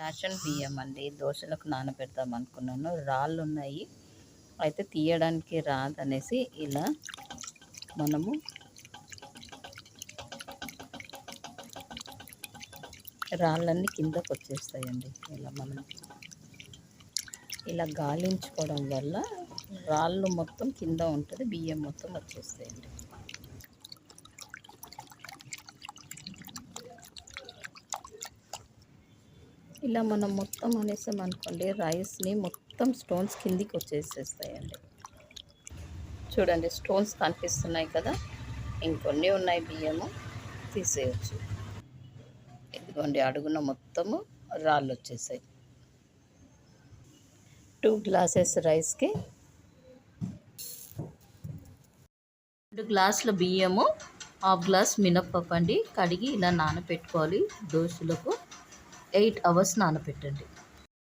Ration బియ్యం అండి. దోశలకు నానబెడదాం అనుకున్నాను. రాళ్ళు ఉన్నాయి, అయితే తీయడానికి రాదనేసి ఇలా మనము రాళ్ళన్నీ కిందకు వచ్చేస్తాయండి. ఇలా మనం ఇలా గాలించుకోవడం వల్ల రాళ్ళు మొత్తం కింద ఉంటుంది, బియ్యం మొత్తం వచ్చేస్తాయండి. ఇలా మనం మొత్తం అనేసాం అనుకోండి, రైస్ని మొత్తం స్టోన్స్ కిందికి వచ్చేసేస్తాయండి. చూడండి, స్టోన్స్ కనిపిస్తున్నాయి కదా, ఇంకొన్ని ఉన్నాయి బియ్యము, తీసేయచ్చు. ఇదిగోండి, అడుగున మొత్తము రాళ్ళు వచ్చేసాయి. 2 గ్లాసెస్ రైస్కి 2 గ్లాసుల బియ్యము, 1/2 గ్లాస్ మినప్పప్పు అండి. కడిగి ఇలా నానబెట్టుకోవాలి. దోశలకు 8 అవర్స్ నానబెట్టండి.